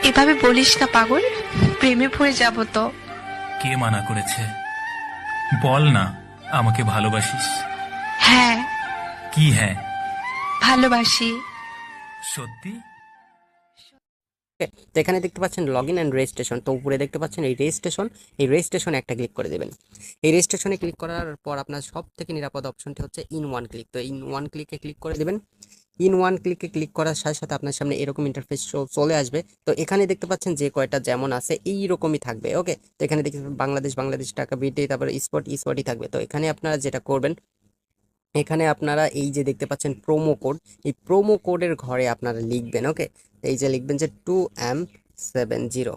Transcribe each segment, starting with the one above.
এভাবে বলিস না পাগল, প্রেমে পড়ে যাব তো। কে মানা করেছে? বল না, আমাকে ভালোবাসিস? হ্যাঁ, কি হ্যাঁ? ভালোবাসি। সত্যি? তো এখানে দেখতে পাচ্ছেন লগ ইন অ্যান্ড রেজিস্ট্রেশন, তো উপরে দেখতে পাচ্ছেন এই রেজিস্ট্রেশন, এই রেজিস্ট্রেশনে একটা ক্লিক করে দেবেন। এই রেজিস্ট্রেশনে ক্লিক করার পর আপনার সব থেকে নিরাপদ অপশনটি হচ্ছে ইন ওয়ান ক্লিক, তো ইন ওয়ান ক্লিকে ক্লিক করে দেবেন। ইন ওয়ান ক্লিকে ক্লিক করার সাথে সাথে আপনার সামনে এরকম ইন্টারফেস চলে আসবে। তো এখানে দেখতে পাচ্ছেন যে কয়টা যেমন আছে এই রকমই থাকবে। ওকে, তো এখানে দেখতে বাংলাদেশ, বাংলাদেশ টাকা, বিটি, তারপরে স্পটই থাকবে। তো এখানে আপনারা যেটা করবেন, এখানে আপনারা এই যে দেখতে পাচ্ছেন প্রোমো কোড, এই প্রোমো কোডের ঘরে আপনারা লিখবেন। ওকে, এই যে লিখবেন যে 2M70।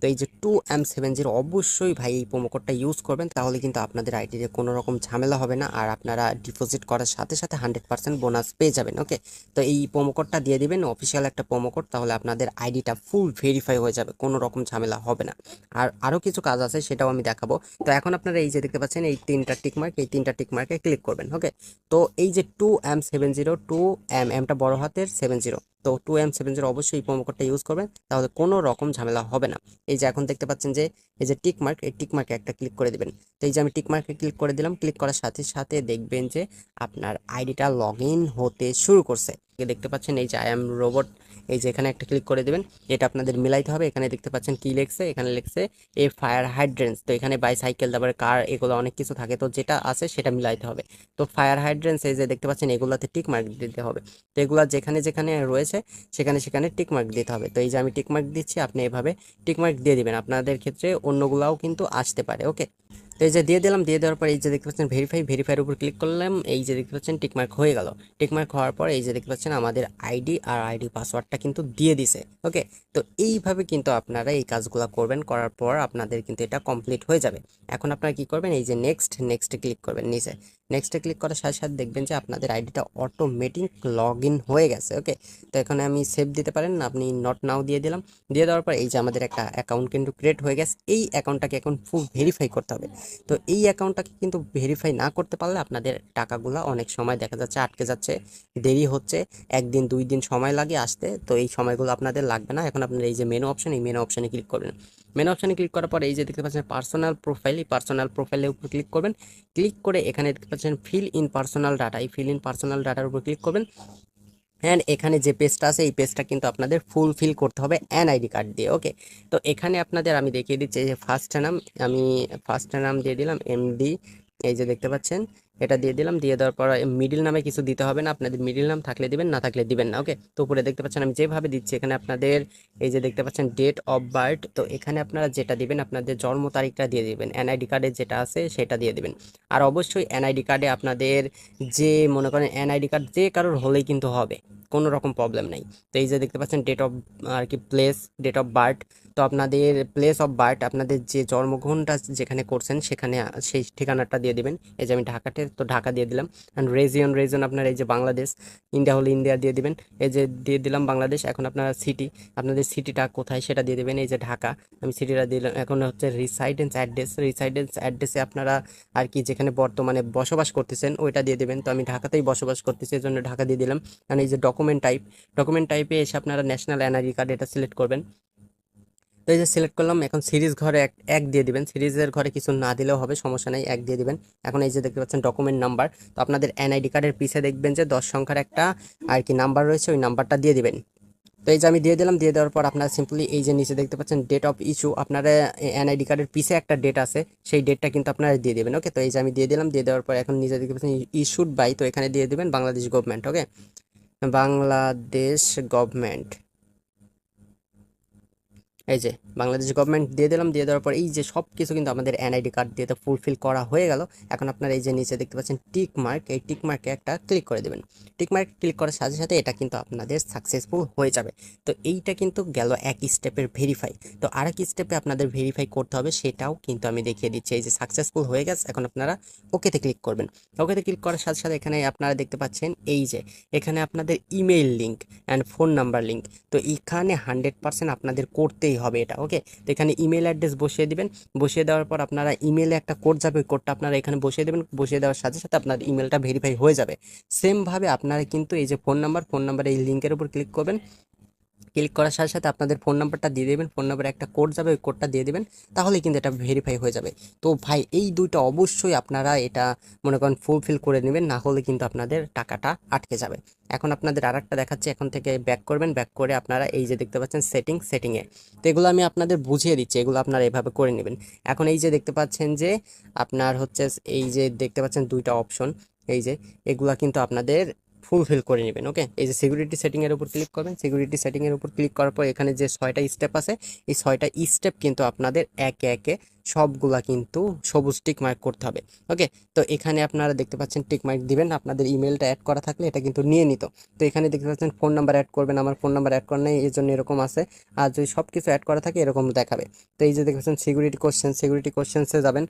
তো এই যে 2M70 অবশ্যই ভাই এই প্রোমো কোডটা ইউজ করবেন, তাহলে কিন্তু আপনাদের আইডিতে কোনো রকম ঝামেলা হবে না, আর আপনারা ডিপোজিট করার সাথে সাথে 100% বোনাস পেয়ে যাবেন। ওকে, তো এই প্রোমো কোডটা দিয়ে দিবেন, অফিসিয়াল একটা প্রোমো কোড, তাহলে আপনাদের আইডিটা ফুল ভেরিফাই হয়ে যাবে, কোনো রকম ঝামেলা হবে না। আর আরও কিছু কাজ আছে, সেটাও আমি দেখাবো। তো এখন আপনারা এই যে দেখতে পাচ্ছেন এই তিনটা টিকমার্ক, এই তিনটা টিকমার্কে ক্লিক করবেন। ওকে, তো এই যে 2M70, 2M, এমটা বড় হাতের 70, তো 2M70 অবশ্যই প্রোমো কোডটা ইউজ করবেন, তাহলে কোনো রকম ঝামেলা হবে না। এই যে এখন দেখতে পাচ্ছেন যে এই যে টিকমার্ক, এই টিকমার্কে একটা ক্লিক করে দিবেন। তো এই যে আমি টিকমার্কে ক্লিক করে দিলাম, ক্লিক করার সাথে সাথে দেখবেন যে আপনার আইডিটা লগ ইন হতে শুরু করছে। দেখতে পাচ্ছেন এই যে আই এম রোবট, এই যে এখানে একটা ক্লিক করে দেবেন। এটা আপনাদের মিলাইতে হবে। এখানে দেখতে পাচ্ছেন কি লেখছে, এখানে লেখছে এ ফায়ার হাইড্রেন্স। তো এখানে বাইসাইকেল, তারপরে কার, এগুলো অনেক কিছু থাকে, তো যেটা আছে সেটা মিলাইতে হবে। তো ফায়ার হাইড্রেন্স এই যে দেখতে পাচ্ছেন এগুলাতে টিক মার্ক দিতে হবে। তো এগুলা যেখানে যেখানে রয়েছে সেখানে সেখানে টিক মার্ক দিতে হবে। তো এই যে আমি টিক মার্ক দিচ্ছি, আপনি এভাবে টিক মার্ক দিয়ে দিবেন, আপনাদের ক্ষেত্রে অন্যগুলাও কিন্তু আসতে পারে। ওকে, তো এই যে দিয়ে দিলাম, দিয়ে দেওয়ার পর এই যে দেখতে পাচ্ছেন ভেরিফাইয়ের উপর ক্লিক করলাম। এই যে দেখতে পাচ্ছেন টিকমার্ক হয়ে গেল। টিকমার্ক হওয়ার পর এই যে দেখতে পাচ্ছেন আমাদের আইডি আর আইডি পাসওয়ার্ডটা কিন্তু দিয়ে দিছে। ওকে, তো এইভাবে কিন্তু আপনারা এই কাজগুলো করবেন, করার পর আপনাদের কিন্তু এটা কমপ্লিট হয়ে যাবে। এখন আপনারা কি করবেন, এই যে নেক্সটে ক্লিক করবেন নিচে। নেক্সটে ক্লিক করার সাথে সাথে দেখবেন যে আপনাদের আইডিটা অটোমেটিক লগ ইন হয়ে গেছে। ওকে, তো এখানে আমি সেভ দিতে পারেন, আপনি নট নাও দিয়ে দিলাম। দিয়ে দেওয়ার পর এই যে আমাদের একটা অ্যাকাউন্ট কিন্তু ক্রিয়েট হয়ে গেছে। এই অ্যাকাউন্টটাকে এখন ফুল ভেরিফাই করতে হবে। তো এই অ্যাকাউন্টটাকে কিন্তু ভেরিফাই না করতে পারলে আপনাদের টাকাগুলো অনেক সময় দেখা যাচ্ছে আটকে যাচ্ছে, দেরি হচ্ছে, 1 দিন 2 দিন সময় লাগে আসতে। তো এই সময়গুলো আপনাদের লাগবে না। এখন আপনারা এই যে মেনু অপশন, এই মেনু অপশানে ক্লিক করবেন। মেনু অপশানে ক্লিক করার পর এই যে দেখতে পাচ্ছেন পার্সোনাল প্রোফাইল, এই পার্সোনাল প্রোফাইলের উপর ক্লিক করবেন। ক্লিক করে এখানে দেখতে পাচ্ছেন ফিল ইন পার্সোনাল ডাটা, এই ফিল ইন পার্সোনাল ডাটার উপর ক্লিক করবেন। অ্যান্ড এখানে যে পেজটা আছে এই পেজটা কিন্তু আপনাদের ফুলফিল করতে হবে এনআইডি কার্ড দিয়ে। ওকে, তো এখানে আপনাদের আমি দেখিয়ে দিচ্ছি, এই যে ফার্স্ট নাম, আমি ফার্স্ট নাম দিয়ে দিলাম এমডি, এই যে দেখতে পাচ্ছেন এটা দিয়ে দিলাম। দিয়ে দেওয়ার পর মিডিল নামে কিছু দিতে হবে না, আপনাদের মিডিল নাম থাকলে দিবেন, না থাকলে দিবেন না। ওকে, তো উপরে দেখতে পাচ্ছেন আমি যেভাবে দিচ্ছি, এখানে আপনাদের এই যে দেখতে পাচ্ছেন ডেট অফ বার্থ, তো এখানে আপনারা যেটা দিবেন আপনাদের জন্ম তারিখটা দিয়ে দিবেন, এনআইডি কার্ডে যেটা আছে সেটা দিয়ে দিবেন। আর অবশ্যই এনআইডি কার্ডে আপনাদের যে মনে করেন এনআইডি কার্ড যে কারোর হলেই কিন্তু হবে, কোনো রকম প্রবলেম নাই। তো এই যে দেখতে পাচ্ছেন ডেট অফ আর কি প্লেস, ডেট অফ বার্থ, তো আপনাদের প্লেস অফ বার্থ আপনাদের যে জন্মগ্রহণটা যেখানে করছেন সেখানে সেই ঠিকানাটা দিয়ে দিবেন। এই যে আমি ঢাকাতে, তো ঢাকা দিয়ে দিলাম। অ্যান্ড রিজন আপনার এই যে বাংলাদেশ, ইন্ডিয়া হলে ইন্ডিয়া দিয়ে দিবেন। এই যে দিয়ে দিলাম বাংলাদেশ। এখন আপনারা সিটি, আপনাদের সিটিটা কোথায় সেটা দিয়ে দেবেন। এই যে ঢাকা, আমি সিটিটা দিলাম। এখন হচ্ছে রিসাইডেন্স অ্যাড্রেসে আপনারা আর কি যেখানে বর্তমানে বসবাস করতেছেন ওইটা দিয়ে দেবেন। তো আমি ঢাকাতেই বসবাস করতেছি, এই জন্য ঢাকা দিয়ে দিলাম। আর এই যে ডকুমেন্ট টাইপে এসে আপনারা ন্যাশনাল এনআইডি কার্ড এটা সিলেক্ট করবেন। তো এই যে সিলেক্ট করলাম। এখন সিরিজ ঘরে এক দিয়ে দিবেন, সিরিজের ঘরে কিছু না দিলেও হবে, সমস্যা নেই, এক দিয়ে দিবেন। এখন এই যে দেখতে পাচ্ছেন ডকুমেন্ট নাম্বার, তো আপনাদের এনআইডি কার্ডের পিছে দেখবেন যে 10 সংখ্যার একটা আর কি নাম্বার রয়েছে, ওই নাম্বারটা দিয়ে দিবেন। তো এই যে আমি দিয়ে দিলাম। দিয়ে দেওয়ার পর আপনারা সিম্পলি এই যে নিচে দেখতে পাচ্ছেন ডেট অফ ইস্যু, আপনারা এনআইডি কার্ডের পিছে একটা ডেট আছে, সেই ডেটটা কিন্তু আপনারা দিয়ে দেবেন। ওকে, তো এই যে আমি দিয়ে দিলাম। দিয়ে দেওয়ার পর এখন নিচে দেখতে পাচ্ছেন ইস্যুড বাই, তো এখানে দিয়ে দেবেন বাংলাদেশ গভর্নমেন্ট। ওকে, বাংলাদেশ গভর্নমেন্ট, এই যে বাংলাদেশ গভর্নমেন্ট দিয়ে দিলাম। দিয়ে দেওয়ার পর এই যে সব কিছু কিন্তু আমাদের এনআইডি কার্ড দিয়ে তো ফুলফিল করা হয়ে গেল। এখন আপনারা এই যে নিচে দেখতে পাচ্ছেন টিক মার্ক, এই টিক মার্কে একটা ক্লিক করে দেবেন। টিক মার্ক ক্লিক করার সাথে সাথে এটা কিন্তু আপনাদের সাকসেসফুল হয়ে যাবে। তো এইটা কিন্তু গেল এক স্টেপের ভেরিফাই। তো আরেক স্টেপে আপনাদের ভেরিফাই করতে হবে, সেটাও কিন্তু আমি দেখিয়ে দিচ্ছি। এই যে সাকসেসফুল হয়ে গেছে, এখন আপনারা ওকেতে ক্লিক করবেন। ওকেতে ক্লিক করার সাথে সাথে এখানে আপনারা দেখতে পাচ্ছেন এই যে এখানে আপনাদের email link and phone number link, তো এখানে 100% আপনাদের করতেই হবে এটা। ওকে, তো এখানে ইমেল অ্যাড্রেস বসিয়ে দিবেন। বসিয়ে দেওয়ার পর আপনারা ইমেলে একটা কোড যাবে, কোডটা আপনারা এখানে বসিয়ে দেবেন। বসিয়ে দেওয়ার সাথে সাথে আপনার ইমেলটা ভেরিফাই হয়ে যাবে। সেমভাবে আপনারা কিন্তু এই যে ফোন নাম্বার এই লিঙ্কের উপর ক্লিক করবেন। ক্লিক করার সাথে সাথে আপনাদের ফোন নাম্বারটা দিয়ে দেবেন, ফোন নাম্বারে একটা কোড যাবে, ওই কোডটা দিয়ে দেবেন, তাহলেই কিন্তু এটা ভেরিফাই হয়ে যাবে। তো ভাই এই দুইটা অবশ্যই আপনারা এটা মনে করেন ফুলফিল করে নেবেন, না হলে কিন্তু আপনাদের টাকাটা আটকে যাবে। এখন আপনাদের আরেকটা দেখাচ্ছি, এখন থেকে ব্যাক করবেন, ব্যাক করে আপনারা এই যে দেখতে পাচ্ছেন সেটিংয়ে, তো এগুলো আমি আপনাদের বুঝিয়ে দিচ্ছি, এগুলো আপনারা এভাবে করে নেবেন। এখন এই যে দেখতে পাচ্ছেন যে আপনার হচ্ছে এই যে দেখতে পাচ্ছেন দুইটা অপশন, এই যে এগুলা কিন্তু আপনাদের ফুলফিল করে নেবেন। ওকে, এই যে সিকিউরিটি সেটিংয়ের উপর ক্লিক করবেন, সিকিউরিটি সেটিংয়ের উপর ক্লিক করার পর এখানে যে 6টা স্টেপ আছে, এই 6টা স্টেপ কিন্তু আপনাদের একে একে সবগুলা কিন্তু সবুজ টিক মার্ক করতে হবে। ওকে, তো এখানে আপনারা দেখতে পাচ্ছেন টিক মার্ক দিবেন, আপনাদের ইমেলটা অ্যাড করা থাকলে এটা কিন্তু নিয়ে নিত। তো এখানে দেখতে পাচ্ছেন ফোন নাম্বার অ্যাড করবেন, আমার ফোন নাম্বার অ্যাড করা নেই, এই জন্য এরকম আছে। আর যদি সব কিছু অ্যাড করা থাকে এরকম দেখাবে। তো এই যে দেখতে পাচ্ছেন সিকিউরিটি কোশ্চেন্সে যাবেন,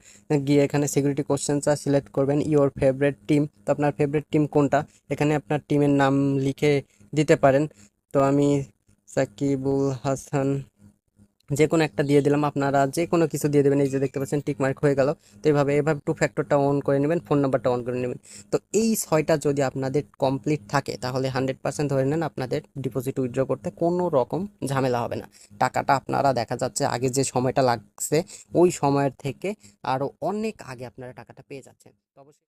গিয়ে এখানে সিকিউরিটি কোশ্চেন্সটা সিলেক্ট করবেন, ইওর ফেভারিট টিম, তো আপনার ফেভারিট টিম কোনটা, এখানে আপনার টিমের নাম লিখে দিতে পারেন। তো আমি সাকিবুল হাসান যে কোনো একটা দিয়ে দিলাম, আপনারা যে কোনো কিছু দিয়ে দেবেন। এই যে দেখতে পাচ্ছেন টিক মার্ক হয়ে গেল। তো এভাবে 2 ফ্যাক্টরটা অন করে নেবেন, ফোন নাম্বারটা অন করে নেবেন। তো এই 6টা যদি আপনাদের কমপ্লিট থাকে তাহলে 100% ধরে নেন আপনাদের ডিপোজিট উইথড্র করতে কোনো রকম ঝামেলা হবে না। টাকাটা আপনারা দেখা যাচ্ছে আগে যে সময়টা লাগছে ওই সময়ের থেকে আরও অনেক আগে আপনারা টাকাটা পেয়ে যাচ্ছেন। তো অবশ্যই